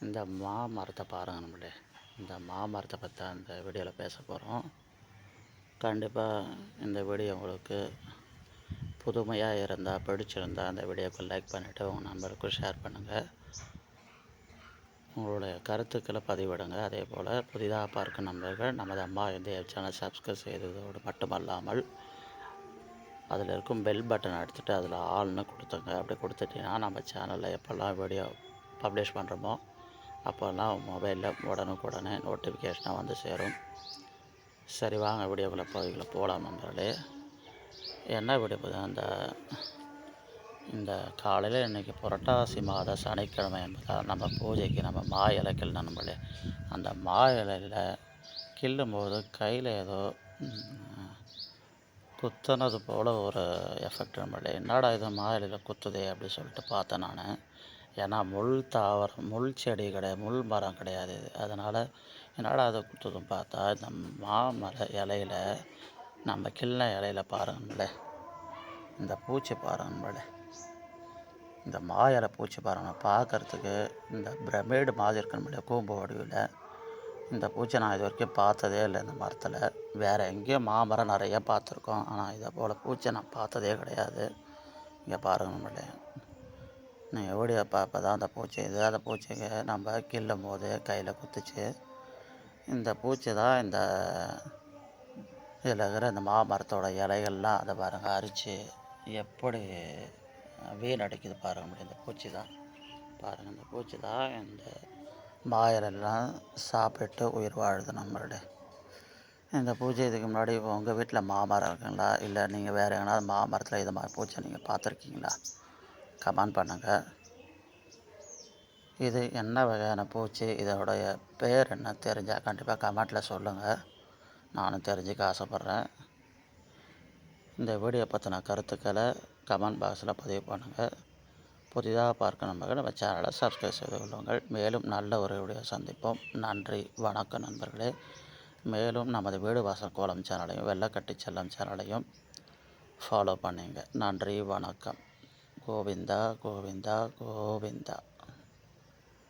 இந்த மாமரத்தை பாருங்கள் நம்மளே. இந்த மாமரத்தை பற்றி தான் இந்த வீடியோவில் பேச போகிறோம். கண்டிப்பாக இந்த வீடியோ உங்களுக்கு புதுமையாக இருந்தால், பிடிச்சிருந்தால் அந்த வீடியோக்கு லைக் பண்ணிவிட்டு உங்கள் நண்பருக்கும் ஷேர் பண்ணுங்கள். உங்களுடைய கருத்துக்களை பதிவிடுங்க. அதே போல் புதிதாக பார்க்கும் நண்பர்கள் நமது அம்மா இந்தியா சேனல் சப்ஸ்கிரைப் செய்ததோடு மட்டுமல்லாமல் அதில் இருக்கும் பெல் பட்டன் எடுத்துகிட்டு அதில் ஆல்னு கொடுத்துங்க. அப்படி கொடுத்துட்டிங்கன்னா நம்ம சேனலில் எப்போல்லாம் வீடியோ பப்ளிஷ் பண்ணுறோமோ அப்போல்லாம் மொபைலில் உடனுக்குடனே நோட்டிஃபிகேஷனாக வந்து சேரும். சரி, வாங்க வீடியோக்குள்ளே போகலாம் நண்பர்களே. என்ன வீடியோ இந்த காலையில் இன்றைக்கி புரட்டாசி மாத சனிக்கிழமை என்பதால் நம்ம பூஜைக்கு நம்ம மா இலைகள் நண்பர்களே. அந்த மா இலையில் கிள்ளும்போது கையில் ஏதோ குத்துனது போல் ஒரு எஃபெக்ட் நண்பர்களே. என்னடா இது மா இலையில் குத்துதே அப்படின்னு சொல்லிட்டு பார்த்தேன் நான். ஏன்னா முள் செடி கிடையாது, முள் மரம் கிடையாது இது. அதனால் என்னடா அதை குத்துதுன்னு பார்த்தா இந்த மாமர இலையில் நம்ம கிள்ளன இலையில் பாருங்களே, இந்த பூச்சி பாருங்களே, இந்த மா இலை பூச்சி பாருங்கள். பார்க்குறதுக்கு இந்த பிரமிடு மாதிரி இருக்கணும், கூம்பு வடிவில். இந்த பூச்சி நான் இது வரைக்கும் பார்த்ததே இல்லை இந்த மரத்தில். வேறு எங்கேயும் மாமரம் நிறைய பார்த்துருக்கோம், ஆனால் இதை போல் பூச்சி நான் பார்த்ததே கிடையாது. இங்கே பாருங்கள் நம்மளே, நீங்கள் வீடியோ பார்ப்ப தான் அந்த பூச்சி இது. அந்த பூச்சிக்கு நம்ம கிள்ளும் போது கையில் குத்துச்சு. இந்த பூச்சி தான் இந்த இதில் இருக்கிற இந்த மாமரத்தோட இலைகள்லாம் அதை பாருங்கள் அரித்து எப்படி வீணடிக்குது பாருங்கள். இந்த பூச்சி தான் பாருங்கள், இந்த பூச்சி தான் இந்த மா இலையெல்லாம் சாப்பிட்டு உயிர் வாழுது நம்மளுடைய. இந்த பூச்சி இதுக்கு முன்னாடி உங்கள் வீட்டில் மாமரம் இருக்குங்களா, இல்லை நீங்கள் வேறு எங்கேனாவது மாமரத்தில் இது மாதிரி பூச்சி நீங்கள் பார்த்துருக்கீங்களா? கமெண்ட் பண்ணுங்கள். இது என்ன வகையான பூச்சி, இதோடைய பேர் என்ன தெரிஞ்சால் கண்டிப்பாக கமெண்ட்டில் சொல்லுங்கள். நானும் தெரிஞ்சுக்க ஆசைப்பட்றேன். இந்த வீடியோ பற்றின கருத்துக்களை கமெண்ட் பாக்ஸில் பதிவு பண்ணுங்கள். புதிதாக பார்க்க நண்பர்கள் நம்ம சேனலை சப்ஸ்கிரைப் செய்து கொள்ளுங்கள். மேலும் நல்ல ஒரு வீடியோ சந்திப்போம். நன்றி, வணக்கம் நண்பர்களே. மேலும் நமது வீடு வாசல் கோலம் சேனலையும் வெள்ளக்கட்டி செல்லம் சேனலையும் ஃபாலோ பண்ணுங்க. நன்றி, வணக்கம். கோவிந்தா கோவிந்தா கோவிந்தா.